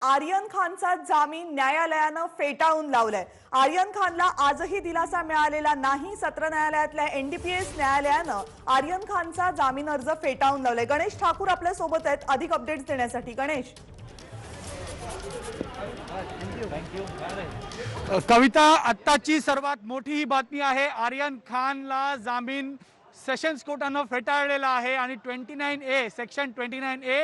आर्यन खानचा जामीन न्यायालयानं फेटाळून लावलाय। आर्यन खानला आजही दिलासा मिळालेला नाही। सत्र न्यायालयातल्या एनडीपीएस न्यायालयानं आर्यन खानचा जामीन अर्ज फेटाळून लावलाय। गणेश ठाकूर आपल्या सोबत आहेत अधिक अपडेट्स देण्यासाठी। गणेश, कविता, आत्ताची सर्वात मोठी ही बातमी आहे। आर्यन खानला जामीन सेशन्स कोर्टानं फेटाळलेला आहे आणि 29A section 29A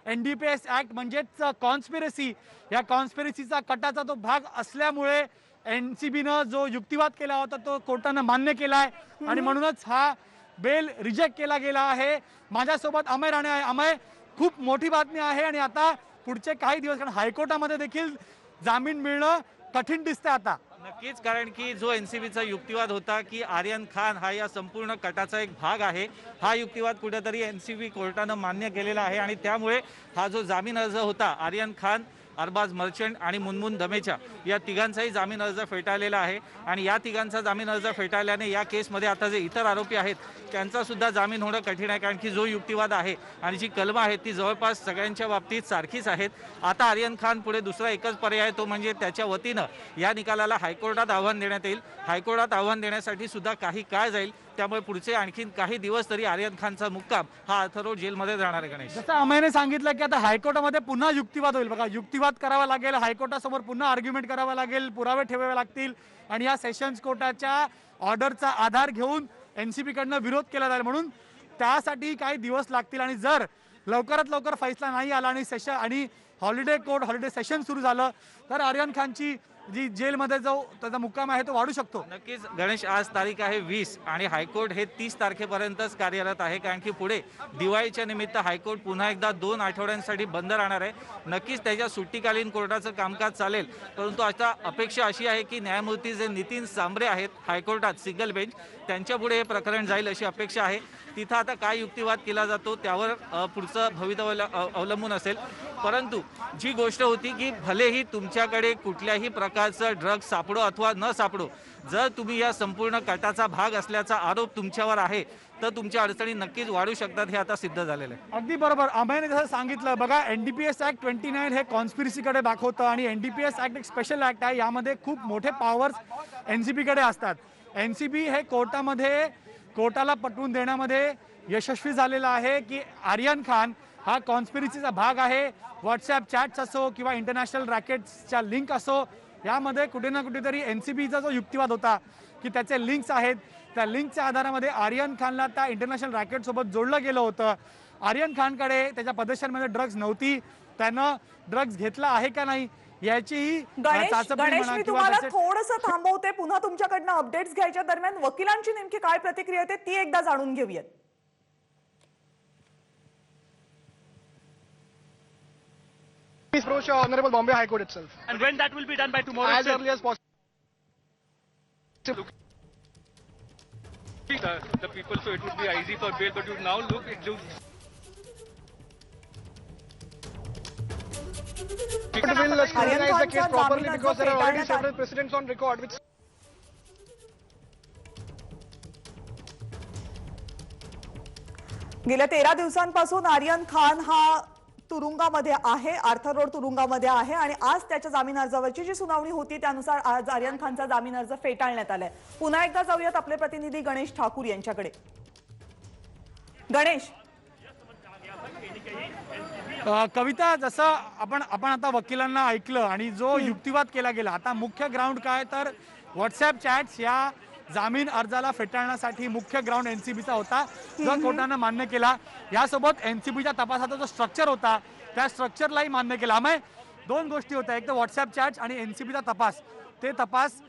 NDPS act म्हणजेच कॉन्स्पिरसी, या कॉन्स्पिरसीचा कटाचा तो भाग असल्यामुळे एनसीबीनं जो युक्तिवाद केला होता तो कोर्टानं मान्य केलाय आणि म्हणूनच हा बेल रिजेक्ट केला गेला आहे। माझ्यासोबत अमय राणे आहे। अमय, खूप मोठी बातमी आहे आणि आता पुढचे काही दिवस, कारण हायकोर्टामध्ये देखील जामीन मिळणं कठीण दिसतंय आता। नक्कीच, कारण की जो एनसीबीचा युक्तिवाद होता की आर्यन खान हा या संपूर्ण कटाचा एक भाग आहे, हा युक्तिवाद कुठेतरी एनसीबी कोर्टानं मान्य केलेला आहे आणि त्यामुळे हा जो जामीन अर्ज होता आर्यन खान, अरबाज मर्चंट आणि मुनमुन दमेचा या तिघांचाही जामीन अर्ज फेटाळलेला आहे आणि या तिघांचा जामीन अर्ज फेटाळल्याने या केसमध्ये आता जे इतर आरोपी आहेत त्यांचा सुद्धा जामीन होणं कठीण आहे, कारण की जो युक्तिवाद आहे आणि जी कलमं आहेत ती जवळपास सगळ्यांच्या बाबतीत सारखीच आहेत। आता आर्यन खान पुढे दुसरा एकच पर्याय तो म्हणजे त्याच्या वतीनं या निकालाला हायकोर्टात आव्हान देण्यात येईल। हायकोर्टात आव्हान देण्यासाठी सुद्धा काही काळ जाईल, त्यामुळे पुढचे आणखीन काही दिवस तरी आर्यन खानचा मुक्काम हा अर्थरोड जेलमध्ये राहणार आहे। गणेश, जसं अमयने सांगितलं की आता हायकोर्टामध्ये पुन्हा युक्तिवाद होईल, बघा युक्तिवाद करावा लागेल, हायकोर्टासमोर पुन्हा आर्ग्युमेंट करावा लागेल, पुरावे ठेवावे लागतील आणि या सेशन्स कोर्टाच्या ऑर्डरचा आधार घेऊन एनसीबी कडनं विरोध केला जाईल, म्हणून त्यासाठी काही दिवस लागतील आणि जर लवकरात लवकर फैसला नाही आला आणि हॉलिडे सेशन सुरू झालं तर आर्यन खानची जी जेलमध्ये जो त्याचा मुक्काम आहे तो वाढू शकतो। नक्कीच गणेश, आज तारीख आहे 20 आणि हायकोर्ट हे 30 तारखेपर्यंतच कार्यरत आहे, कारण की पुढे दिवाळीच्या निमित्त हायकोर्ट पुन्हा एकदा 2 आठवड्यांसाठी बंद राहणार आहे। नक्कीच त्याच्या सुट्टीकालीन कोर्टाचं कामकाज चालेल, परंतु आता अपेक्षा अशी आहे की न्यायमूर्ती जे नितीन सांबरे आहेत हायकोर्टात सिंगल बेंच, त्यांच्या पुढे हे प्रकरण जाईल अशी अपेक्षा आहे। तिथं आता काय युक्तिवाद केला जातो त्यावर पुढचं भवितव्य अवलंबून असेल, परंतु जी गोष्ट होती की भलेही तुमच्याकडे कुठल्याही प्रकारचं ड्रग्ज सापडो अथवा न सापडो, जर तुम्ही या संपूर्ण कटाचा भाग असल्याचा आरोप तुमच्यावर आहे तर तुमच्या अडचणी नक्कीच वाढू शकतात, हे आता सिद्ध झालेलं आहे। अगदी बरोबर, अमयने जसं सांगितलं, बघा एनडीपीएस ऍक्ट 29 हे कॉन्स्पिरसीकडे दाखवतं आणि एनडीपीएस ऍक्ट एक स्पेशल ऍक्ट आहे, यामध्ये खूप मोठे पॉवर्स एनसीबीकडे असतात। एनसीबी हे कोर्टाला पटवून देण्यामध्ये यशस्वी झालेला आहे की आर्यन खान हा कॉन्स्पिरसीचा भाग आहे। व्हॉट्सॲप चॅट्स असो किंवा इंटरनॅशनल रॅकेट्सच्या लिंक असो, यामध्ये कुठे ना कुठेतरी एनसीबीचा जो युक्तिवाद होता की त्याचे लिंक्स आहेत, त्या लिंकच्या आधारामध्ये आर्यन खानला त्या इंटरनॅशनल रॅकेटसोबत जोडलं गेलं होतं। आर्यन खानकडे त्याच्या पदर्शनमध्ये ड्रग्ज नव्हती, त्यानं ड्रग्ज घेतला आहे का नाही याचीही गणेश, मी तुम्हाला थोडंसं थांबवते, पुन्हा तुमच्याकडनं अपडेट्स घ्यायच्या दरम्यान वकिलांची नेमकी काय प्रतिक्रिया येते ती एकदा जाणून घेऊयात। Please approach Honorable Bombay High Court itself. And when that will be done by tomorrow? As early as possible. The people, so it would be easy for bail, but you now look, it looks. Court will scrutinize the case properly because there are already several precedents on record which. गेल्या 13 दिवसांपासून आर्यन खान हा तुरुंगामध्ये आहे, Arthur road तुरुंगामध्ये आहे आणि आज त्याच्या जामीन अर्जावरची जी सुनावणी होती त्यानुसार आज आर्यन खानचा जामीन अर्ज फेटाळण्यात आलाय। पुन्हा एकदा जाऊयात आपले प्रतिनिधी गणेश ठाकूर यांच्याकडे। गणेश, कविता, जसं आपण आता वकिलांना ऐकलं आणि जो युक्तिवाद केला गेला, आता मुख्य ग्राउंड काय तर व्हॉट्सॲप चॅट्स या जामीन अर्जाला फेटाळण्यासाठी मुख्य ग्राउंड एनसीबीचा होता, जो कोर्टानं मान्य केला। यासोबत एनसीबीच्या तपासाचा जो स्ट्रक्चर होता त्या स्ट्रक्चरलाही मान्य केला। आम्ही दोन गोष्टी होत्या, एक तर व्हॉट्सॲप चॅट्स आणि एनसीबीचा तपास, ते तपास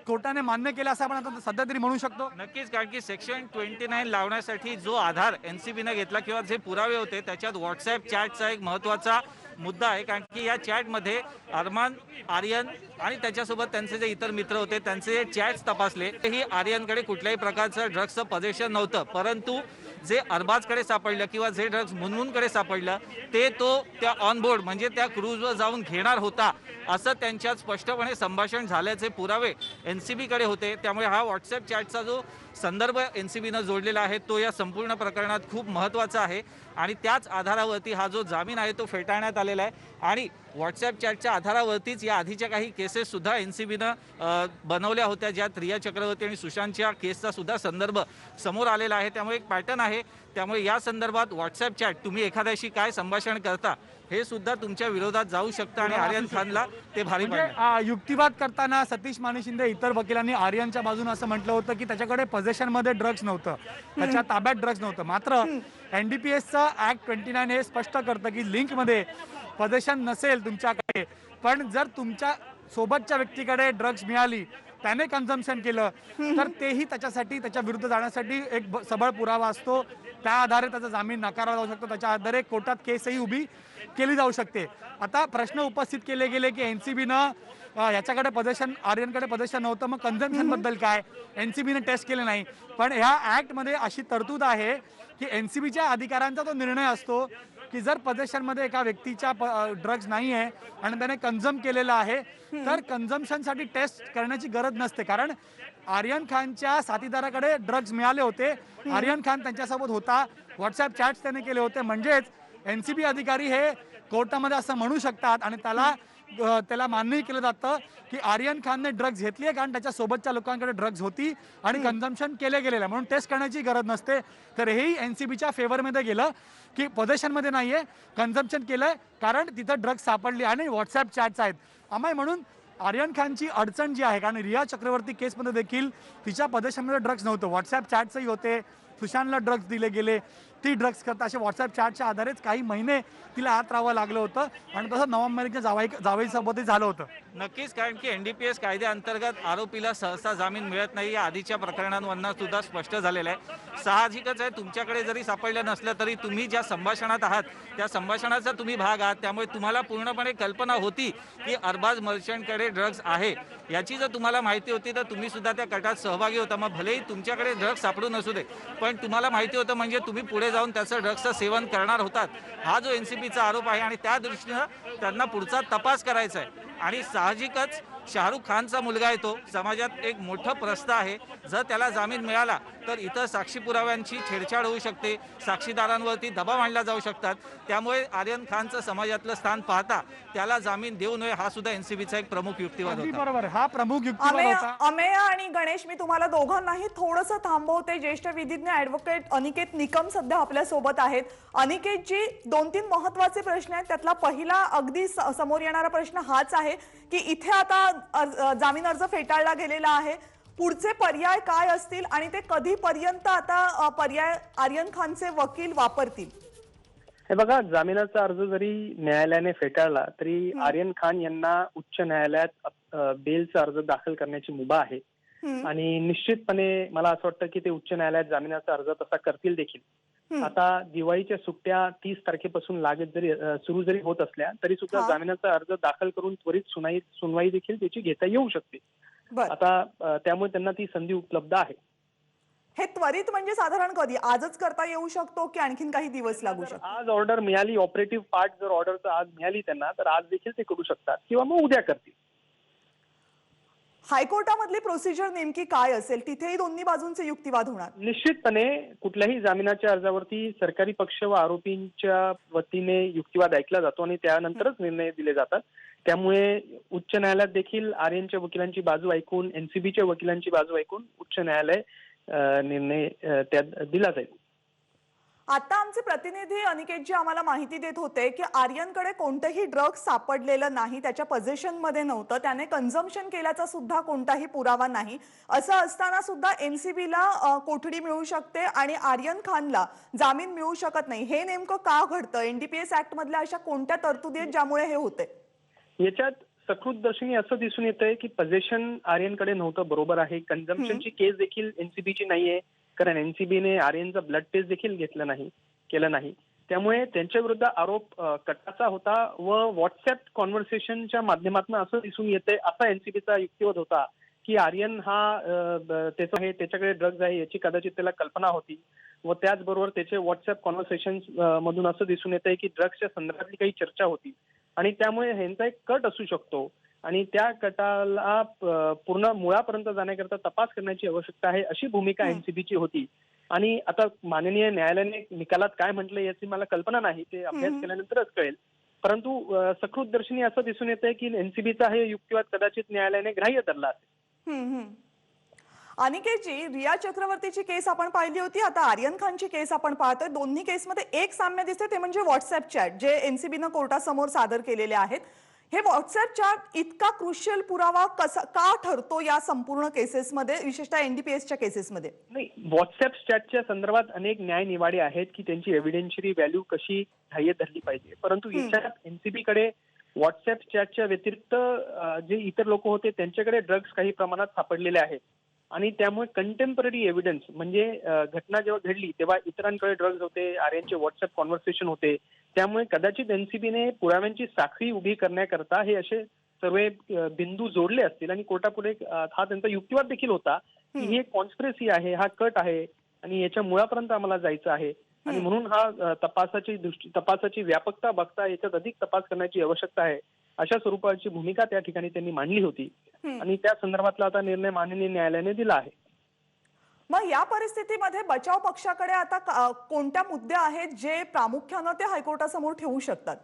कोर्टाने मान्य केला असं आपण आता सध्या तरी म्हणू शकतो। नक्कीच, कारण की सेक्शन 29 लावण्यासाठी जो आधार एनसीबीने घेतला किंवा जे पुरावे होते त्याच्यात व्हॉट्सॲप चॅटचा एक महत्त्वाचा मुद्दा आहे, कारण की या चॅटमध्ये अरमान, आर्यन आणि त्याच्यासोबत त्यांचे जे इतर मित्र होते त्यांचे चॅट्स तपासले, ही आर्यनकडे कुठल्याही प्रकारचं ड्रग्सचं पोझेशन नव्हतं, परंतु जे अरबाजकडे सापडलं किंवा जे ड्रग्ज मुनमुनकडे सापडलं ते तो त्या ऑन बोर्ड म्हणजे त्या क्रूजवर जाऊन घेणार होता असं त्यांच्यात स्पष्टपणे संभाषण झाल्याचे पुरावे एनसीबीकडे होते। त्यामुळे हा व्हॉट्सॲप चॅटचा जो संदर्भ एनसीबीनं जोडलेला आहे तो या संपूर्ण प्रकरणात खूप महत्त्वाचा आहे आणि त्याच आधारावरती हा जो जामीन आहे तो फेटाळण्यात आलेला आहे आणि व्हॉट्सॲप चॅटच्या आधारावरतीच या आधीच्या काही केसेस सुद्धा NCBनं बनवल्या होत्या, ज्यात रिया चक्रवर्ती आणि सुशांतच्या केसचा सुद्धा संदर्भ समोर आलेला आहे. त्यामुळे एक पॅटर्न आहे. त्यामुळे या संदर्भात व्हॉट्सॲप चॅट तुम्ही एखाद्याशी काय संभाषण करता हे सुद्धा तुमच्या विरोधात जाऊ शकतं आणि आर्यन खानला ते भारी पडलं. म्हणजे युक्तिवाद करताना सतीश माने शिंदे इतर वकिलांनी आर्यनच्या बाजूने असं म्हटलं होतं की त्याच्याकडे पोझेशनमध्ये ड्रग्ज नव्हतं, त्याच्या ताब्यात ड्रग्ज नव्हतं. मात्र NDPSचं ऍक्ट 29 हे स्पष्ट करतं की लिंकमध्ये पोझेशन नसेल तुमच्याकडे, पण जर तुमच्या सोबतच्या व्यक्तीकडे ड्रग्ज मिळाली, त्याने कन्झम्पशन केलं, तर तेही त्याच्यासाठी त्याच्या विरुद्ध जाण्यासाठी एक सबळ पुरावा असतो. त्या आधारे त्याचा जामीन नाकारला जाऊ शकतो, त्याच्या आधारे कोर्टात केसही उभी केली जाऊ शकते. आता प्रश्न उपस्थित केले गेले की NCBनं याच्याकडे पोझेशन, आर्यनकडे पोझेशन नव्हतं, मग कन्झम्पशन बद्दल काय? NCBने टेस्ट केले नाही. पण ह्या ऍक्टमध्ये अशी तरतूद आहे की NCBच्या अधिकाऱ्यांचा तो निर्णय असतो की जर पोझेशनमध्ये एका व्यक्तीच्या ड्रग्ज नाही आहे आणि त्याने कन्झम केलेलं आहे, तर कन्झम्पशनसाठी टेस्ट करण्याची गरज नसते. कारण आर्यन खानच्या साथीदाराकडे ड्रग्ज मिळाले होते, आर्यन खान त्यांच्यासोबत होता, व्हॉट्सॲप चॅट्स त्याने केले होते. म्हणजेच NCB अधिकारी हे कोर्टामध्ये असं म्हणू शकतात आणि त्याला मान्यही केलं जातं की आर्यन खानने ड्रग्ज घेतली आहे कारण त्याच्या सोबतच्या लोकांकडे ड्रग्ज होती आणि कन्झम्पशन केले गेलेलं आहे, म्हणून टेस्ट करण्याची गरज नसते. तर हेही NCBच्या फेवरमध्ये गेलं की पोझेशनमध्ये नाही आहे, कन्झम्पशन केलं आहे कारण तिथं ड्रग्ज सापडली आणि व्हॉट्सॲप चॅट्स आहेत. आम्ही म्हणून आर्यन खानची अडचण जी आहे, कारण रिया चक्रवर्ती केसमध्ये देखील तिच्या पोझेशनमध्ये ड्रग्ज नव्हतं, व्हॉट्सॲप चॅट्सही होते, सुशांतला ड्रग्ज दिले गेले, ती ड्रग्ज करता अशा व्हॉट्सॲप चॅटच्या आधारेच काही महिने तिला आत राहावं लागलं होतं आणि तसं नोव्हेंबरच्या जावईसोबतही झालं होतं. नक्कीच, कारण की NDPS कायद्याअंतर्गत आरोपीला सहसा जामीन मिळत नाही, या आधीच्या प्रकरणांवरनं सुद्धा स्पष्ट झालेलं आहे. साहजिकच आहे, तुमच्याकडे जरी सापडलं नसलं तरी तुम्ही ज्या संभाषणात आहात त्या संभाषणाचा तुम्ही भाग आहात, त्यामुळे तुम्हाला पूर्णपणे कल्पना होती की अरबाज मर्चंटकडे ड्रग्ज आहे. याची जर तुम्हाला माहिती होती तर तुम्ही सुद्धा त्या कटात सहभागी होता. मग भलेही तुमच्याकडे ड्रग्ज सापडू नसू दे, पण तुम्हाला माहिती होतं म्हणजे तुम्ही पुढे जाऊन त्याचं ड्रग्जचं सेवन करणार होतात. हा जो NCBचा आरोप आहे आणि त्या दृष्टीनं त्यांना पुढचा तपास करायचा आहे. आणि साहजिकच शाहरुख खानचा मुलगा आहे, तो समाजात एक मोठं प्रश्न आहे. जर त्याला जामीन मिळाला तर इतर साक्षी पुराव्यांची छेडछाड होऊ शकते, साक्षीदारांवरती दबाव आणला जाऊ शकतात. त्यामुळे आर्यन खानचं समाजातलं स्थान पाहता त्याला जामीन देऊ नये, हा सुद्धा NCBचा एक प्रमुख युक्तिवाद होता. बरोबर, हा प्रमुख युक्तिवाद होता. अमेय आणि गणेश, मी तुम्हाला दोघांनाही थोडंसं थांबवते. ज्येष्ठ विधिज्ञ ॲडव्होकेट अनिकेत निकम सध्या आपल्या सोबत आहेत. अनिकेतजी, 2-3 महत्त्वाचे प्रश्न आहेत. त्यातला पहिला अगदी समोर येणारा प्रश्न हाच आहे की इथे आता जामीन अर्ज फेटाळला गेलेला आहे, पुढचे पर्याय काय असतील आणि ते कधीपर्यंत आता पर्याय आर्यन खानचे वकील वापरतील? हे बघा, जामिनाचा अर्ज जरी न्यायालयाने फेटाळला तरी आर्यन खान यांना उच्च न्यायालयात बेलचा अर्ज दाखल करण्याची मुभा आहे आणि निश्चितपणे मला असं वाटतं की ते उच्च न्यायालयात जामिनाचा अर्ज तसा करतील देखील. आता दिवाळीच्या सुट्ट्या 30 तारखेपासून लागत जरी सुरू जरी होत असल्या तरी सुद्धा जामिनाचा अर्ज दाखल करून त्वरित सुनवाई देखील त्याची घेता येऊ शकते. आता त्यामुळे त्यांना ती संधी उपलब्ध आहे. हे त्वरित म्हणजे साधारण कधी? आजच करता येऊ शकतो की आणखीन काही दिवस लागू शकतो? आज ऑर्डर मिळाली, ऑपरेटिव्ह पार्ट जर ऑर्डर आज मिळाली त्यांना तर आज देखील ते करू शकतात किंवा मग उद्या करतील. हायकोर्टामधली प्रोसिजर नेमकी काय असेल? तिथेही दोन्ही बाजूंचे युक्तिवाद होणार? निश्चितपणे कुठल्याही जामिनाच्या अर्जावरती सरकारी पक्ष व आरोपींच्या वतीने युक्तिवाद ऐकला जातो आणि त्यानंतरच निर्णय दिले जातात. त्यामुळे उच्च न्यायालयात देखील आर्यनच्या वकिलांची बाजू ऐकून, NCBच्या वकिलांची बाजू ऐकून उच्च न्यायालय निर्णय त्यात दिला जाईल. आता आमचे प्रतिनिधी अनिकेतजी आम्हाला माहिती देत होते की आर्यनकडे कोणतेही ड्रग्ज सापडलेलं नाही, त्याच्या पोझिशन मध्ये नव्हतं, त्याने कन्झम्पशन केल्याचा सुद्धा कोणताही पुरावा नाही. असं असताना सुद्धा NCBला कोठडी मिळू शकते आणि आर्यन खानला जामीन मिळू शकत नाही. हे नेमकं का घडतं? NDPS ऍक्ट मधल्या अशा कोणत्या तरतुदी आहेत ज्यामुळे हे होते? याच्यात सकृतदर्शनी असं दिसून येतंय की पोझिशन आर्यनकडे नव्हतं, बरोबर आहे. कन्झम्पशनची केस देखील NCBची नाहीये कारण NCBने आर्यनचा ब्लड टेस्ट देखील केलं नाही. त्यामुळे त्यांच्या विरुद्ध आरोप कटाचा होता व व्हॉट्सअप कॉन्व्हर्सेशनच्या माध्यमातून असं दिसून येते, असा NCBचा युक्तिवाद होता की आर्यन हा त्याच्याकडे ड्रग्ज आहे याची कदाचित त्याला कल्पना होती व त्याचबरोबर त्याचे व्हॉट्सअप कॉन्व्हर्सेशन मधून असं दिसून येत आहे की ड्रग्सच्या संदर्भातली काही चर्चा होती आणि त्यामुळे ह्यांचा एक कट असू शकतो आणि त्या कटाला पूर्ण मुळापर्यंत जाण्याकरता तपास करण्याची आवश्यकता आहे, अशी भूमिका NCBची होती. आणि आता माननीय न्यायालयाने निकालात काय म्हटलं याची मला कल्पना नाही, ते अभ्यास केल्यानंतरच कळेल. परंतु सकृतदर्शनी असं दिसून येतंय की एनसीबीचा हे युक्तिवाद कदाचित न्यायालयाने ग्राह्य धरला असेल. हम्म. अनिकेतजी, रिया चक्रवर्तीची केस आपण पाहिली होती, आता आर्यन खानची केस आपण पाहतोय. दोन्ही केसमध्ये एक साम्य दिसते, ते म्हणजे व्हॉट्सअप चॅट जे एनसीबीनं कोर्टासमोर सादर केलेले आहेत. हे व्हॉट्सअप चॅट इतका क्रुशियल पुरावा का ठरतो या संपूर्ण केसेसमध्ये, विशेषतः एनडीपीएसच्या केसेसमध्ये? नाही, व्हॉट्सअप चॅटच्या संदर्भात अनेक न्यायनिवाडे आहेत की त्यांची एव्हिडेन्शियरी व्हॅल्यू कशी ग्राह्य धरली पाहिजे. परंतु याच्यात एनसीबीकडे व्हॉट्सअप चॅटच्या व्यतिरिक्त जे इतर लोक होते त्यांच्याकडे ड्रग्ज काही प्रमाणात सापडलेले आहेत आणि त्यामुळे कंटेम्पररी एव्हिडन्स म्हणजे घटना जेव्हा घडली तेव्हा इतरांकडे ड्रग्ज होते, आर्यनचे व्हॉट्सअप कॉन्व्हर्सेशन होते. त्यामुळे कदाचित एनसीबीने पुराव्यांची साखळी उभी करण्याकरता हे असे सर्व बिंदू जोडले असतील आणि कोर्टापुढे हा त्यांचा युक्तिवाद देखील होता की हे कॉन्स्पिरसी आहे, हा कट आहे आणि याच्या मुळापर्यंत आम्हाला जायचं आहे आणि म्हणून हा तपासाची व्यापकता बघता याच्यात अधिक तपास करण्याची आवश्यकता आहे अशा स्वरूपाची भूमिका त्या ठिकाणी त्यांनी मांडली होती आणि त्या संदर्भातला आता निर्णय माननीय न्यायालयाने दिला आहे. मग या परिस्थितीमध्ये बचाव पक्षाकडे आता कोणत्या मुद्दे आहेत जे प्रामुख्यानं ते हायकोर्टासमोर ठेवू शकतात?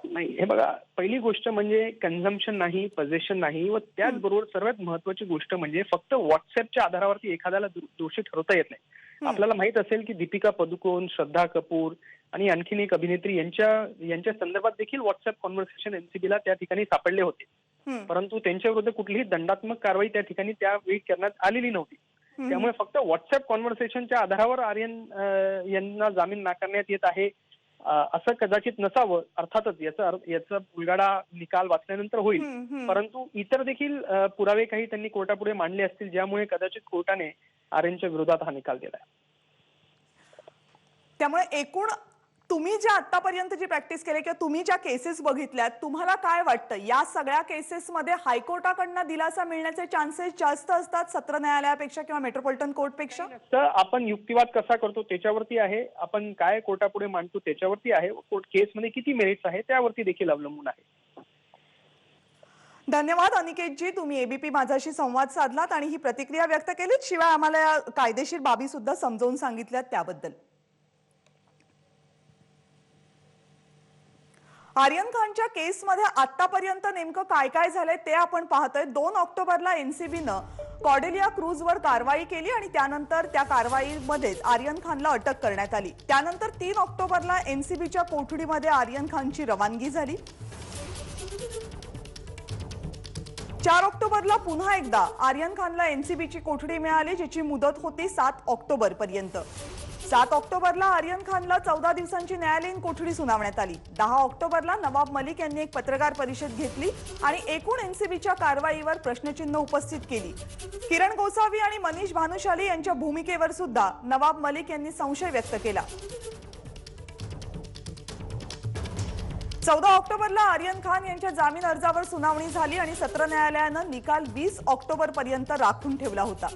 नाही, हे बघा, पहिली गोष्ट म्हणजे कन्झम्पशन नाही, पजेशन नाही व त्याचबरोबर सर्वात महत्वाची गोष्ट म्हणजे फक्त व्हॉट्सअपच्या आधारावरती एखाद्याला दोषी ठरवता येत नाही. आपल्याला माहित असेल की दीपिका पदुकोण, श्रद्धा कपूर आणि आणखीन एक अभिनेत्री यांच्या संदर्भात देखील व्हॉट्सअप कॉन्व्हर्सेशन एनसीबीला त्या ठिकाणी सापडले होते. परंतु त्यांच्या विरुद्ध कुठलीही दंडात्मक कारवाई त्या ठिकाणी त्यावेळी करण्यात आलेली नव्हती. त्यामुळे फक्त व्हॉट्सअप कॉन्व्हर्सेशनच्या आधारावर आर्यन यांना जामीन नाकारण्यात येत आहे असं कदाचित नसावं. अर्थातच याचा उलगडा निकाल वाचल्यानंतर होईल, परंतु इतर देखील पुरावे काही त्यांनी कोर्टापुढे मांडले असतील ज्यामुळे कदाचित कोर्टाने आर्यनच्या विरोधात हा निकाल दिला. त्यामुळे एकूण तुम्ही ज्या आतापर्यंत जी प्रॅक्टिस केली किंवा तुम्ही ज्या केसेस बघितल्यात, तुम्हाला काय वाटतं या सगळ्या केसेसमध्ये हायकोर्टाकडनं दिलासा मिळण्याचे चान्सेस जास्त असतात सत्र न्यायालयापेक्षा किंवा मेट्रोपॉलिटन कोर्टपेक्षा? तर आपण युक्तिवाद कसा करतो त्याच्यावरती आहे, आपण काय कोर्टापुढे मांडतो त्याच्यावरती आहे, कोर्ट केसमध्ये किती मेरिट्स आहे त्यावरती देखील अवलंबून आहे. धन्यवाद अनिकेतजी, तुम्ही एबीपी माझाशी संवाद साधलात आणि ही प्रतिक्रिया व्यक्त केलीत, शिवाय आम्हाला कायदेशीर बाबी सुद्धा समजावून सांगितल्यात त्याबद्दल. आर्यन खानच्या केसमध्ये आतापर्यंत नेमकं काय काय झालंय ते आपण पाहतोय. 2 ऑक्टोबरला एनसीबीनं कॉर्डेलिया क्रूजवर कारवाई केली आणि त्यानंतर त्या कारवाईमध्ये आर्यन खानला अटक करण्यात आली. त्यानंतर 3 ऑक्टोबरला एनसीबीच्या कोठडीमध्ये आर्यन खानची रवानगी झाली. 4 ऑक्टोबरला पुन्हा एकदा आर्यन खानला एनसीबीची कोठडी मिळाली, जिची मुदत होती 7 ऑक्टोबर पर्यंत. 7 ऑक्टोबरला आर्यन खानला 14 दिवसांची न्यायालयीन कोठडी सुनावण्यात आली. 10 ऑक्टोबरला नवाब मलिक यांनी एक पत्रकार परिषद घेतली आणि एकूण एनसीबीच्या कारवाईवर प्रश्नचिन्ह उपस्थित केली. किरण गोसावी आणि मनीष भानुशाली यांच्या भूमिकेवर सुद्धा नवाब मलिक यांनी संशय व्यक्त केला. 14 ऑक्टोबरला आर्यन खान यांच्या जामीन अर्जावर सुनावणी झाली आणि सत्र न्यायालयानं निकाल 20 ऑक्टोबर पर्यंत राखून ठेवला होता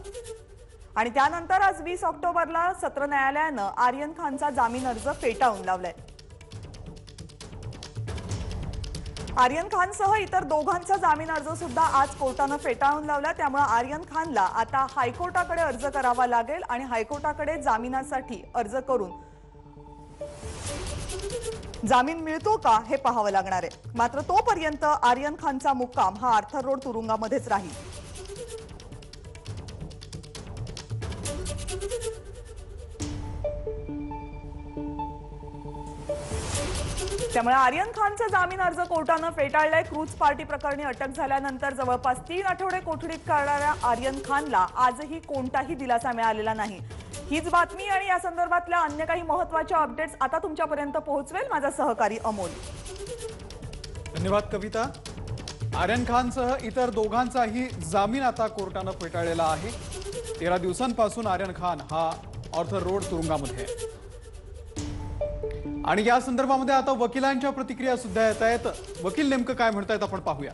आणि त्यानंतर आज 20 ऑक्टोबरला सत्र न्यायालयानं आर्यन खानचा जामीन अर्ज फेटाळून लावलाय. आर्यन खानसह इतर दोघांचा जामीन अर्ज सुद्धा आज कोर्टानं फेटाळून लावला. त्यामुळे आर्यन खानला आता हायकोर्टाकडे अर्ज करावा लागेल आणि हायकोर्टाकडे जामिनासाठी अर्ज करून जामीन मिळतो का हे पाहावं लागणार आहे. मात्र तोपर्यंत आर्यन खानचा मुक्काम हा आर्थर रोड तुरुंगामध्येच राहील. त्यामुळे आर्यन खानचा जामीन अर्ज कोर्टानं फेटाळलाय. क्रूज पार्टी प्रकरणी अटक झाल्यानंतर जवळपास 3 आठवडे कोठडीत काढणाऱ्या आर्यन खानला आजही कोणताही दिलासा मिळालेला नाही. हीच बातमी आणि या संदर्भातल्या अन्य काही महत्त्वाच्या अपडेट्स आता तुमच्यापर्यंत पोहोचवेल माझा सहकारी अमोल. धन्यवाद कविता. आर्यन खानसह इतर दोघांचाही जामीन आता कोर्टानं फेटाळलेला आहे. 13 दिवसांपासून आर्यन खान हा आर्थर रोड तुरुंगामध्ये आहे आणि या संदर्भामध्ये आता वकिलांच्या प्रतिक्रिया सुद्धा येत आहेत. वकील नेमकं काय म्हणतायत आपण पाहूया.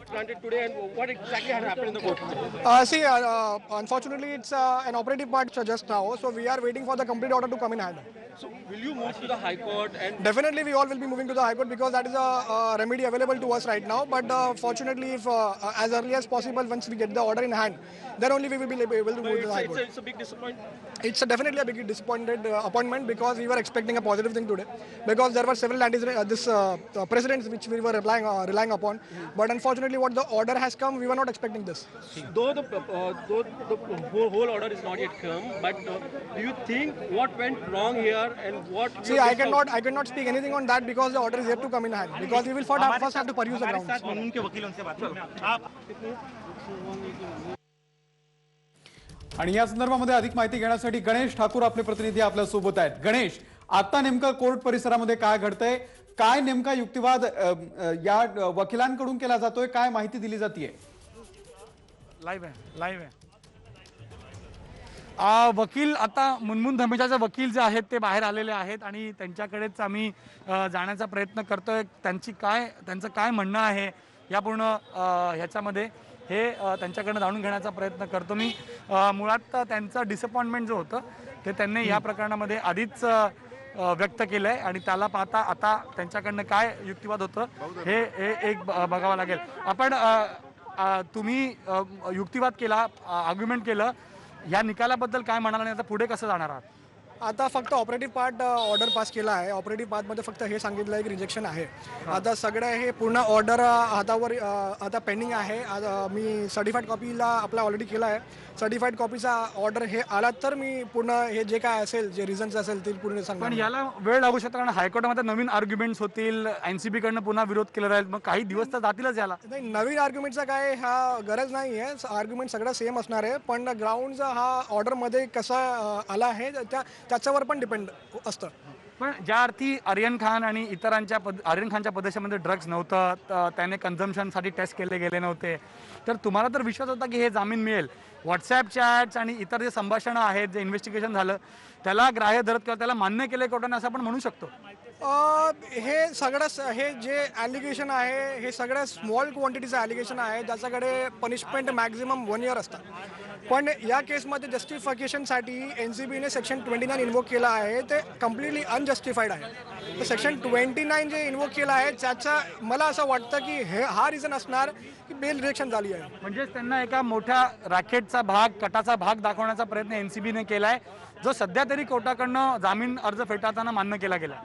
Unfortunately, it's an operative part just now, so we are waiting for the complete order to come in hand. So will you move to the High Court? And Definitely, we all will be moving to the High Court because that is a remedy available to us right now. But fortunately, if as early as possible, once we get the order in hand, then only we will be able to move to the High Court. it's a big disappointment. It's definitely a big disappointed appointment because we were expecting a positive thing today. Because because there were several precedents which we were relying upon. But unfortunately, what the order has come, we were not expecting this. Though the whole order is not yet come, but do you think what went wrong here and what? See, I cannot speak anything on that because the order is yet to come in hand. Because we will first have to peruse the grounds. आणि या संदर्भामध्ये अधिक माहिती घेण्यासाठी गणेश ठाकूर आपले प्रतिनिधी आपल्या सोबत आहेत. गणेश, आता नेमकं कोर्ट परिसरामध्ये काय घडतंय, काय नेमका युक्तिवाद या वकिलांकडून केला जातोय, काय माहिती दिली जाते? लाईव्ह आहे. वकील आता मुनमुन धमेशाचे वकील जे आहेत ते बाहेर आलेले आहेत आणि त्यांच्याकडेच आम्ही जाण्याचा प्रयत्न करतोय. त्यांचं काय म्हणणं आहे या पूर्ण ह्याच्यामध्ये हे त्यांच्याकडनं जाणून घेण्याचा प्रयत्न करतो मी. मुळात त्यांचं डिसअपॉइंटमेंट जो होतं ते त्यांनी या प्रकरणामध्ये आधीच व्यक्त केलं आहे आणि त्याला पाहता आता त्यांच्याकडनं काय युक्तिवाद होतं हे एक बघावं लागेल. आपण तुम्ही युक्तिवाद केला, आर्ग्युमेंट केलं, या निकालाबद्दल काय म्हणाल आणि आता पुढे कसं जाणार आहात? आता फक्त ऑपरेटिव्ह पार्ट ऑर्डर पास केला आहे. ऑपरेटिव्ह पार्टमध्ये फक्त हे सांगितलं आहे की रिजेक्शन आहे. आता सगळं हे पूर्ण ऑर्डर हातावर आता पेंडिंग आहे. मी सर्टिफाईड कॉपीला अप्लाय ऑलरेडी केला आहे. सर्टिफाईड कॉपीचा ऑर्डर हे आला तर मी पूर्ण हे जे काय असेल, जे रिझन्स असेल ते पूर्ण सांगणार. पण याला वेळ लागू शकतो कारण हायकोर्टामध्ये नवीन आर्ग्युमेंट्स होतील, एनसीबी कडनं पुन्हा विरोध केला जाईल, मग काही दिवस तर जातीलच याला. नाही, नवीन आर्ग्युमेंटचा काय गरज नाही आहे. आर्ग्युमेंट सगळं सेम असणार आहे. पण ग्राउंडचा हा ऑर्डरमध्ये कसा आला आहे त्याच्यावर पण डिपेंड असतं. पण ज्या अर्थी आर्यन खान आणि इतरांच्या आर्यन खानच्या प्रदेशामध्ये ड्रग्ज नव्हतं, त्याने कन्झम्पशनसाठी टेस्ट केले गेले नव्हते, तर तुम्हाला तर विश्वास होता की हे जामीन मिळेल. व्हॉट्सॲप चॅट्स आणि इतर जे संभाषणं आहेत, जे इन्व्हेस्टिगेशन झालं त्याला ग्राह्य धरत किंवा त्याला मान्य केलं कोर्टाने असं आपण म्हणू शकतो? हे सगळं हे जे ॲलिगेशन आहे हे सगळं स्मॉल क्वांटिटीचं ॲलिगेशन आहे ज्याच्याकडे पनिशमेंट मॅक्झिमम 1 year असतं. पण या केसमध्ये जस्टिफिकेशनसाठी NCBने सेक्शन 29 इन्वोक केला आहे ते कम्प्लिटली अनजस्टिफाईड आहे. तर सेक्शन 29 जे इन्वोक केलं आहे त्याचा मला असं वाटतं की हा रिझन असणार की बेल रिजेक्शन झाली आहे. म्हणजेच त्यांना एका मोठ्या रॅकेटचा भाग, कटाचा भाग दाखवण्याचा प्रयत्न NCBने केला आहे, जो सध्या तरी कोर्टाकडनं जामीन अर्ज फेटाळताना मान्य केला गेला.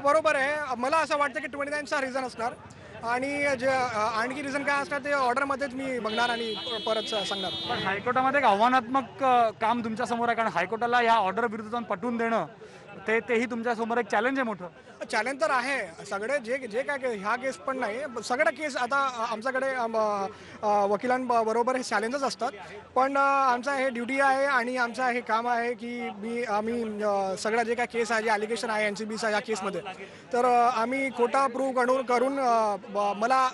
बरोबर आहे. मला असं वाटतं की 29चा रिझन असणार आणि जे आणखी रिझन काय असणार ते ऑर्डरमध्येच मी बघणार आणि परत सांगणार. पण हायकोर्टामध्ये एक आव्हानात्मक काम तुमच्या समोर आहे कारण हायकोर्टाला या ऑर्डर विरुद्ध जाऊन पटवून देणं तेही तुमच्या समोर एक चॅलेंज आहे मोठं. चॅलेंज तर आहे. सगळे जे काय ह्या केस पण नाही, सगळ्या केस आता आमच्याकडे वकिलांबरोबर हे चॅलेंजेस असतात. पण आमचा हे ड्युटी आहे आणि आमचं हे काम आहे की आम्ही सगळं जे काय केस आहे, जे ॲलिगेशन आहे NCBचा या केसमध्ये, तर आम्ही खोटा प्रूव्ह करून मला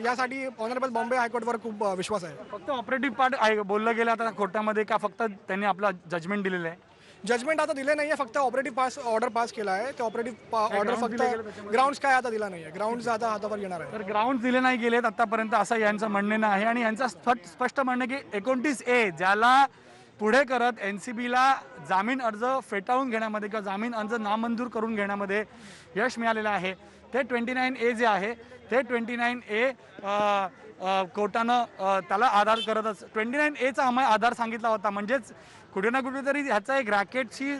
यासाठी ऑनरेबल बॉम्बे हायकोर्टवर खूप विश्वास आहे. फक्त ऑपरेटिव्ह पार्ट बोललं गेलं आता कोर्टामध्ये का फक्त त्यांनी आपला जजमेंट दिलेलं आहे? जजमेंट आता दिले नाही आहे, फक्त ऑपरेटिव्ह ऑर्डर पास केला आहे. ते ऑपरेटिव्ह ऑर्डर फक्त ग्राउंड्स काय आता दिला नाही आहे. ग्राउंड्स आता हातावर घेणार आहे. तर ग्राउंड दिले नाही गेलेत आतापर्यंत असं यांचं म्हणणं आहे आणि यांचं स्पष्ट म्हणणं की 29A ज्याला पुढे करत NCBला जामीन अर्ज फेटाळून घेण्यामध्ये किंवा जामीन अर्ज नामंजूर करून घेण्यामध्ये यश मिळालेलं आहे, ते 29A जे आहे ते 29A कोर्टानं त्याला आधार करतच 29A चा आधार सांगितला होता. म्हणजेच कुठे ना कुठेतरी ह्याचा एक रॅकेटशी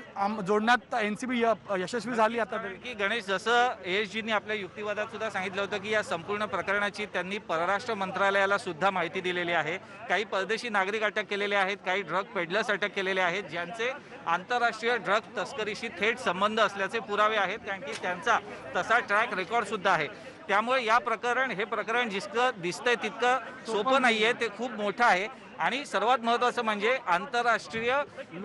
जोडण्यात NCB यशस्वी झाली. आता की गणेश, जसं ASGनी आपल्या युक्तिवादात सुद्धा सांगितलं होतं की या संपूर्ण प्रकरणाची त्यांनी परराष्ट्र मंत्रालयाला सुद्धा माहिती दिलेली आहे. काही परदेशी नागरिक अटक केलेले आहेत, काही ड्रग पेडलर्स अटक केलेले आहेत ज्यांचे आंतरराष्ट्रीय ड्रग तस्करीशी थेट संबंध असल्याचे पुरावे आहेत, कारण की त्यांचा तसा ट्रॅक रेकॉर्ड सुद्धा आहे. त्यामुळे हे प्रकरण जितकं दिसतंय तितकं सोपं नाही आहे, ते खूप मोठं आहे आणि सर्वात महत्त्वाचं म्हणजे आंतरराष्ट्रीय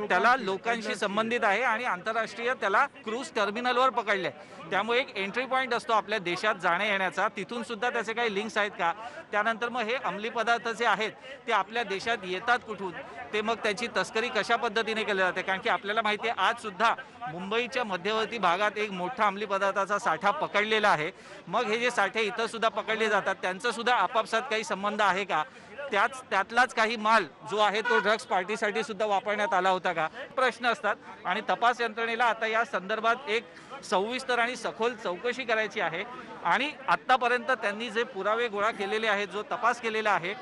त्याला लोकांशी संबंधित आहे आणि आंतरराष्ट्रीय त्याला क्रूज टर्मिनलवर पकडले. त्यामुळे एक एंट्री पॉईंट असतो आपल्या देशात जाण्या येण्याचा, तिथून सुद्धा त्याचे काही लिंक्स आहेत का, त्यानंतर मग हे अंमली पदार्थ जे आहेत ते आपल्या देशात येतात कुठून, ते मग त्याची तस्करी कशा पद्धतीने केली जाते. कारण की आपल्याला माहिती आहे आज सुद्धा मुंबईच्या मध्यवर्ती भागात एक मोठा अंमली पदार्थाचा साठा पकडलेला आहे. मग हे जे साठे इथं सुद्धा पकडले जातात त्यांचं सुद्धा आपापसात काही संबंध आहे का, त्यातलाच काही माल जो आहे तो ड्रग्स पार्टीसाठी सुद्धा वापरण्यात आला होता का, प्रश्न असतात. आणि तपास यंत्रणेला आता या संदर्भात एक सविस्तर आणि सखोल चौकशी करायची आहे. आणि आतापर्यंत त्यांनी जे पुरावे गोळा केलेले आहेत, जो तपास केलेला आहे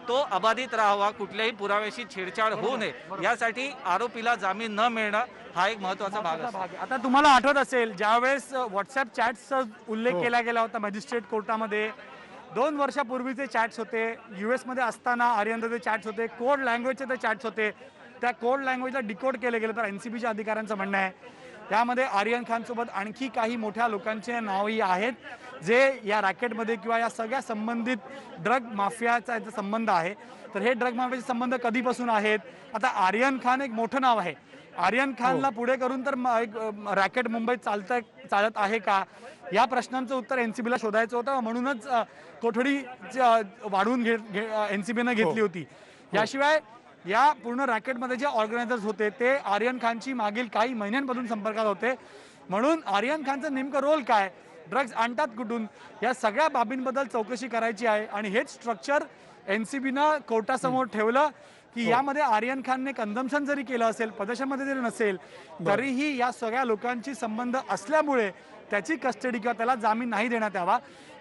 तो अबाधित राहावा, कुठल्याही पुराव्याशी छेडछाड होऊ नये, यासाठी आरोपीला जामीन न मिळणं हा एक महत्त्वाचा भाग असतो. आता तुम्हाला आठवत असेल ज्यावेळेस व्हॉट्सअप चॅट्सचा उल्लेख केला गेला होता मॅजिस्ट्रेट कोर्टामध्ये, 2 वर्षापूर्वीचे चॅट्स होते, US मध्ये असताना आर्यनचे चॅट्स होते, कोड लँग्वेजचे ते चॅट्स होते. त्या कोड लँग्वेजला डिकोड केले गेले. तर NCBच्या अधिकाऱ्यांचं म्हणणं आहे त्यामध्ये आर्यन खानसोबत आणखी काही मोठ्या लोकांचे नावही आहेत जे या रॅकेटमध्ये किंवा या सगळ्या संबंधित ड्रग माफियाचा संबंध आहे. तर हे ड्रग माफियाचे संबंध कधीपासून आहेत? आता आर्यन खान एक मोठं नाव आहे. आर्यन खानला पुढे करून तर एक रॅकेट मुंबईत चालत आहे का, या प्रश्नांचं उत्तर NCBला शोधायचं होतं. म्हणूनच कोठडी वाढवून NCBनं घेतली होती. याशिवाय या पूर्ण रॅकेटमध्ये जे ऑर्गनायझर्स होते ते आर्यन खानची मागील काही महिन्यांपासून संपर्कात होते. म्हणून आर्यन खानचं नेमकं रोल काय, ड्रग्ज आणतात कुठून, या सगळ्या बाबींबद्दल चौकशी करायची आहे. आणि हेच स्ट्रक्चर NCBनं कोर्टासमोर ठेवलं की यामध्ये आर्यन खानने कन्झम्पशन जरी केलं असेल, पदेशामध्ये जरी नसेल, तरीही या सगळ्या लोकांची संबंध असल्यामुळे त्याची कस्टडी किंवा त्याला जामीन नाही देण्यात यावा.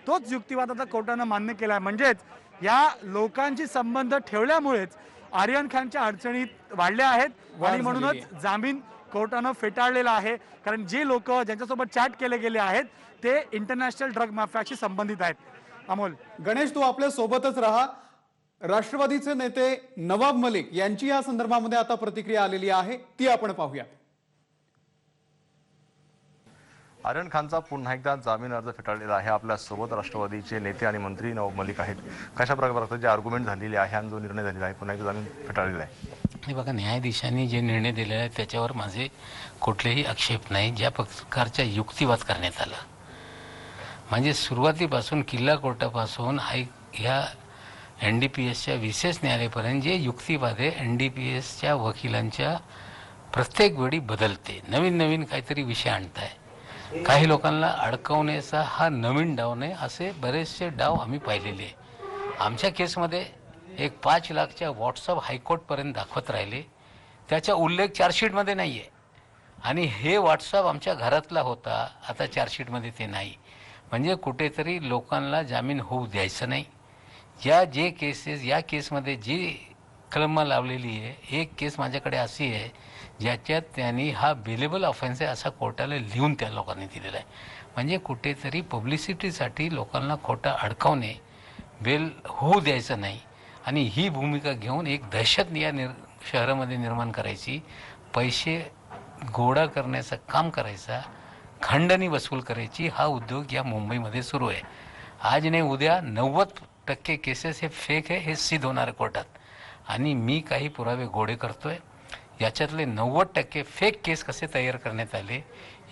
तोच युक्तिवाद आता कोर्टानं मान्य केला आहे. म्हणजेच या लोकांची संबंध ठेवल्यामुळेच आर्यन खानच्या अडचणीत वाढल्या आहेत आणि म्हणूनच जामीन कोर्टानं फेटाळलेला आहे. कारण जे लोक ज्यांच्यासोबत चॅट केले गेले आहेत ते इंटरनॅशनल ड्रग माफियाशी संबंधित आहेत. अमोल, गणेश, तू आपल्या सोबतच राहा. राष्ट्रवादीचे नेते नवाब मलिक यांची या संदर्भामध्ये आता प्रतिक्रिया आलेली आहे, ती आपण पाहूया. आर्यन खानचा पुन्हा एकदा जामीन अर्ज फेटाळलेला आहे. आपल्या सोबत राष्ट्रवादीचे नेते आणि मंत्री नवाब मलिक आहेत. कशा प्रकारे जे आर्ग्युमेंट झालेले आहे आणि जो निर्णय झालेला आहे, पुन्हा एकदा जामीन फेटाळलेला आहे? हे बघा, न्यायाधीशांनी जे निर्णय दिलेला आहे त्याच्यावर माझे कुठलेही आक्षेप नाही. ज्या प्रकारचा युक्तिवाद करण्यात आला, म्हणजे सुरुवातीपासून किल्ला कोर्टापासून ह्या NDPSच्या विशेष न्यायालयापर्यंत जे युक्तिवाद आहे, NDPSच्या वकिलांच्या प्रत्येक वेळी बदलते, नवीन नवीन काहीतरी विषय आणताय. काही लोकांना अडकवण्याचा हा नवीन डाव नाही, असे बरेचसे डाव आम्ही पाहिलेले. आमच्या केसमध्ये एक 5 लाखच्या व्हॉट्सअप हायकोर्टपर्यंत दाखवत राहिले, त्याचा उल्लेख चार्जशीटमध्ये नाही आहे. आणि हे व्हॉट्सअप आमच्या घरातला होता, आता चार्जशीटमध्ये ते नाही. म्हणजे कुठेतरी लोकांना जामीन होऊ द्यायचं नाही. जे केसेस, या केसमध्ये जी कलम लावलेली आहे, एक केस माझ्याकडे अशी आहे ज्याच्यात त्यांनी हा बेलेबल ऑफेन्स आहे असा कोर्टाला लिहून त्या लोकांनी दिलेला आहे. म्हणजे कुठेतरी पब्लिसिटीसाठी लोकांना खोटा अडकवणे, बेल होऊ द्यायचं नाही. आणि ही भूमिका घेऊन एक दहशत या शहरामध्ये निर्माण करायची, पैसे गोळा करण्याचं काम करायचा, खंडणी वसूल करायची, हा उद्योग या मुंबईमध्ये सुरू आहे. आज नाही उद्या 90% केसेस हे फेक आहे, हे सिद्ध होणार आहे कोर्टात. आणि मी काही पुरावे गोळे करतोय. याच्यातले 90% फेक केस कसे तयार करण्यात आले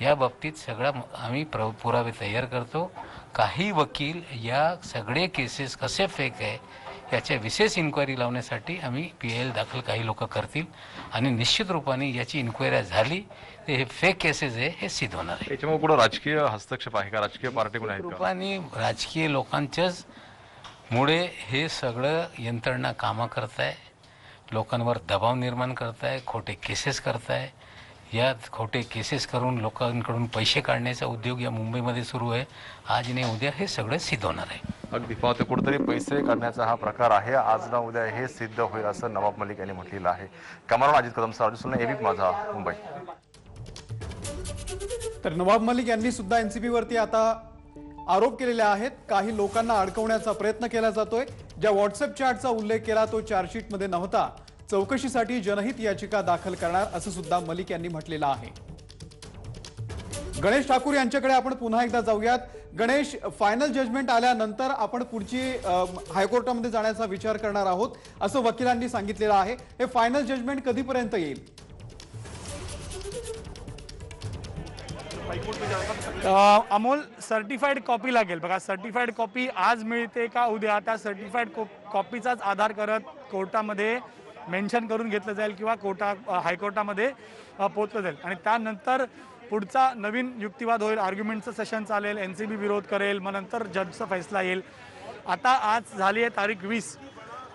या बाबतीत सगळा आम्ही पुरावे तयार करतो. काही वकील या सगळे केसेस कसे फेक आहे याच्या विशेष इन्क्वायरी लावण्यासाठी आम्ही PIL दाखल काही लोक करतील. आणि निश्चित रूपाने याची इन्क्वायरी झाली तर हे फेक केसेस आहे हे सिद्ध होणार आहे. याच्यामुळे कुठं राजकीय हस्तक्षेप आहे का, राजकीय पार्टी पण आहेत का? रूपाने राजकीय लोकांच्याच मुळे हे सगळं यंत्रणा कामं करताय, लोकांवर दबाव निर्माण करताय, खोटे केसेस करताय. या खोटे केसेस करून लोकांकडून पैसे काढण्याचा उद्योग या मुंबईमध्ये सुरू आहे. आज नाही उद्या हे सगळं सिद्ध होणार आहे. अगदी पाहतो, कुठेतरी पैसे काढण्याचा हा प्रकार आहे, आज ना उद्या हे सिद्ध होईल असं नवाब मलिक यांनी म्हटलेलं आहे. कॅमेरामन अजित कदम सह ABP माझा, मुंबई. तर नवाब मलिक यांनी सुद्धा NCB वरती आता आरोप केलेले आहेत. काही लोकांना अडकवण्याचा प्रयत्न केला जातोय. ज्या व्हॉट्सअप चॅटचा उल्लेख केला तो चार्जशीटमध्ये नव्हता. चौकशीसाठी जनहित याचिका दाखल करणार असं सुद्धा मलिक यांनी म्हटलेलं आहे. गणेश ठाकूर यांच्याकडे आपण पुन्हा एकदा जाऊयात. गणेश, फायनल जजमेंट आल्यानंतर आपण पुढची हायकोर्टामध्ये जाण्याचा विचार करणार आहोत असं वकिलांनी सांगितलेलं आहे. हे फायनल जजमेंट कधीपर्यंत येईल? अमोल, सर्टिफाईड कॉपी लागेल. बघा, सर्टिफाईड कॉपी आज मिळते का उद्या, त्या सर्टिफाईड कॉपीचाच आधार करत कोर्टामध्ये मेन्शन करून घेतलं जाईल किंवा हायकोर्टामध्ये पोहोचलं जाईल. आणि त्यानंतर पुढचा नवीन युक्तिवाद होईल, आर्ग्युमेंटचं सेशन चालेल, NCB विरोध करेल, मग नंतर जजचा फैसला येईल. आता आज झाली आहे तारीख 20.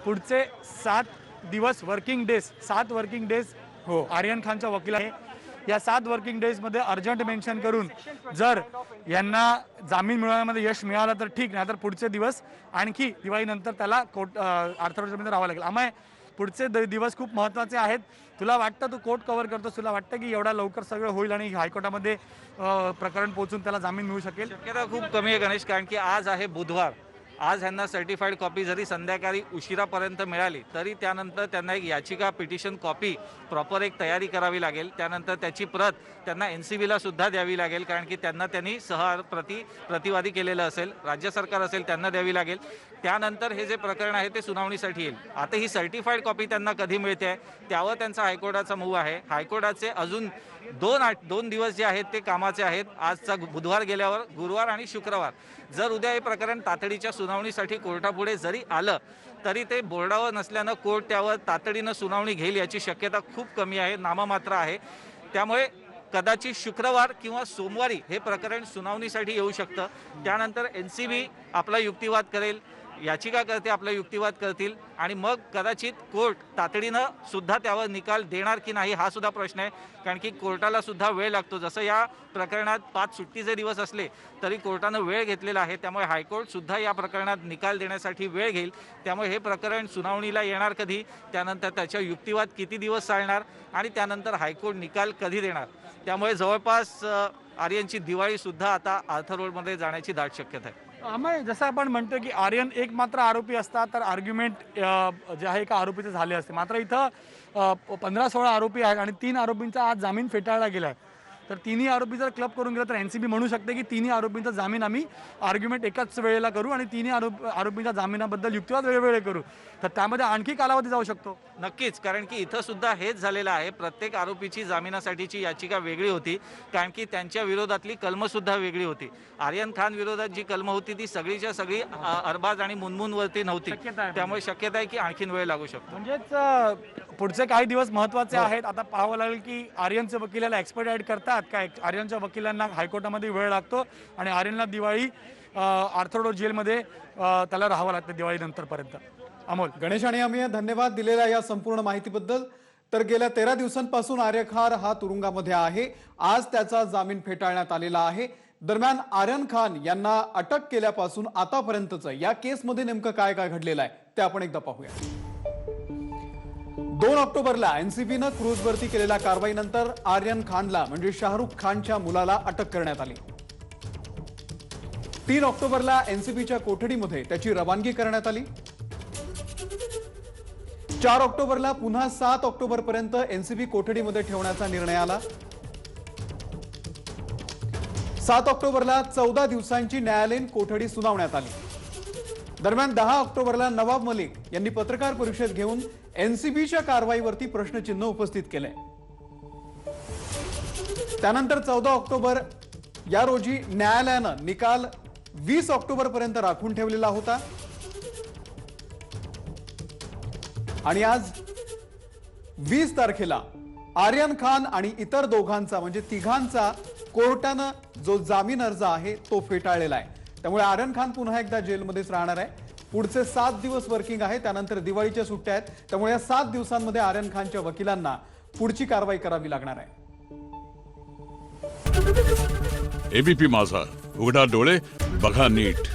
पुढचे 7 दिवस वर्किंग डेज 7 वर्किंग डेज हो. आर्यन खानच्या वकील आहे या 7 वर्किंग डेजमध्ये अर्जंट मेन्शन करून जर यांना जामीन मिळवण्यामध्ये यश मिळालं तर ठीक, नाही तर पुढचे दिवस आणखी दिवाळीनंतर त्याला कोर्ट अर्थरोडमध्ये राहावं लागेल. अमय, पुढचे दिवस खूप महत्त्वाचे आहेत. तुला वाटतं तू कोर्ट कव्हर करतोस, तुला वाटतं की एवढा लवकर सगळं होईल आणि हायकोर्टामध्ये प्रकरण पोहोचून त्याला जामीन मिळू शकेल? शक्यता खूप कमी आहे गणेश, कारण की आज आहे बुधवार. आज ह्यांना सर्टिफाईड कॉपी जरी संध्याकाळी उशिरापर्यंत मिळाली तरी त्यानंतर त्यांना एक याचिका पिटिशन कॉपी प्रॉपर एक तयारी करावी लागेल. त्यानंतर त्याची प्रत त्यांना NCBला सुद्धा द्यावी लागेल, कारण की त्यांनी प्रतिवादी केलेलं असेल, राज्य सरकार असेल त्यांना द्यावी लागेल. त्यानंतर हे जे प्रकरण आहे ते सुनावणीसाठी येईल. आता ही सर्टिफाईड कॉपी त्यांना कधी मिळते त्यावर त्यांचा हायकोर्टाचा मूव्ह आहे. हायकोर्टाचे अजून 2 दिवस जे आहेत ते कामाचे आहेत. आजचा बुधवार गेल्यावर गुरुवार आणि शुक्रवार. जर उद्या हे प्रकरण तातडीच्या सुनावणीसाठी कोर्टापुढे जरी आलं तरी ते बोर्डावर नसल्यानं कोर्ट त्यावर तातडीनं सुनावणी घेईल याची शक्यता खूप कमी आहे, नाममात्र आहे. त्यामुळे कदाचित शुक्रवार किंवा सोमवारी हे प्रकरण सुनावणीसाठी येऊ शकतं. त्यानंतर NCB आपला युक्तिवाद करेल, याचिकाकर्ते आपला युक्तिवाद करतील आणि मग कदाचित कोर्ट तातडीनं सुद्धा त्यावर निकाल देणार की नाही हा सुद्धा प्रश्न आहे, कारण की कोर्टाला सुद्धा वेळ लागतो. जसं या प्रकरणात 5 सुट्टीचे दिवस असले तरी कोर्टानं वेळ घेतलेला आहे. त्यामुळे हायकोर्ट सुद्धा या प्रकरणात निकाल देण्यासाठी वेळ घेईल. त्यामुळे हे प्रकरण सुनावणीला येणार कधी, त्यानंतर त्याच्या युक्तिवाद किती दिवस चालणार आणि त्यानंतर हायकोर्ट निकाल कधी देणार. त्यामुळे जवळपास आर्यनची दिवाळी सुद्धा आता आर्थर रोडमध्ये जाण्याची दाट शक्यता आहे. अमय, जसं आपण म्हणतो की आर्यन एक मात्र आरोपी असता तर आर्ग्युमेंट जे आहे एका आरोपीचे झाले असते, मात्र इथं 15-16 आरोपी आहेत आणि 3 आरोपींचा आज जामीन फेटाळला गेला आहे. तर तिन्ही आरोपी जर क्लब करून गेला तर NCB म्हणू शकते की तिन्ही आरोपींचा जामीन आम्ही आर्ग्युमेंट एकाच वेळेला करू आणि तिन्ही आरोपींच्या जामिनाबद्दल युक्तिवाद वेगवेगळे करू. तर त्यामध्ये आणखी कालावधी जाऊ शकतो. नक्कीच, कारण की इथं सुद्धा हेच झालेलं आहे. प्रत्येक आरोपीची जामिनासाठीची याचिका वेगळी होती, कारण की त्यांच्या विरोधातली कलमं सुद्धा वेगळी होती. आर्यन खान विरोधात जी कलमं होती ती सगळीच्या सगळी अरबाज आणि मुनमुनवरती नव्हती. त्यामुळे शक्यता आहे की आणखीन वेळ लागू शकतो. म्हणजेच पुढचे काही दिवस महत्त्वाचे आहेत. आता पाहावं लागेल की आर्यनचे वकिलाला एक्सपेडाइट करतात काय, आर्यनच्या वकिलांना हायकोर्टामध्ये वेळ लागतो आणि आर्यनला दिवाळी आर्थर रोड जेलमध्ये त्याला राहावं लागतं दिवाळीनंतरपर्यंत. अमोल, गणेश आणि अमिय, धन्यवाद दिलेल्या या संपूर्ण माहितीबद्दल. तर गेल्या 13 दिवसांपासून आर्यन खान हा तुरुंगामध्ये आहे. आज त्याचा जामीन फेटाळण्यात आलेला आहे. दरम्यान आर्यन खान यांना अटक केल्यापासून आतापर्यंतचं या केसमध्ये नेमकं काय काय घडलेलं आहे ते आपण एकदा पाहूया. 2 ऑक्टोबरला NCBनं क्रूजवरती केलेल्या कारवाईनंतर आर्यन खानला म्हणजे शाहरुख खानच्या मुलाला अटक करण्यात आली. 3 ऑक्टोबरला NCBच्या कोठडीमध्ये त्याची रवानगी करण्यात आली. 4 ऑक्टोबरला पुन्हा 7 ऑक्टोबरपर्यंत NCB कोठडीमध्ये ठेवण्याचा निर्णय आला. 7 ऑक्टोबरला 14 दिवसांची न्यायालयीन कोठडी सुनावण्यात आली. दरम्यान 10 ऑक्टोबरला नवाब मलिक यांनी पत्रकार परिषद घेऊन NCBच्या कारवाईवरती प्रश्नचिन्ह उपस्थित केले. त्यानंतर 14 ऑक्टोबर या रोजी न्यायालयानं निकाल 20 ऑक्टोबरपर्यंत राखून ठेवलेला होता आणि आज 20 तारखेला आर्यन खान आणि इतर दोघांचा म्हणजे तिघांचा कोर्टानं जो जामीन अर्ज आहे तो फेटाळलेला आहे. त्यामुळे आर्यन खान पुन्हा एकदा जेलमध्येच राहणार आहे. पुढचे 7 दिवस वर्किंग आहे, त्यानंतर दिवाळीच्या सुट्ट्या आहेत. त्यामुळे या 7 दिवसांमध्ये आर्यन खानच्या वकिलांना पुढची कारवाई करावी लागणार आहे. ABP माझा, उघडा डोळे बघा नीट.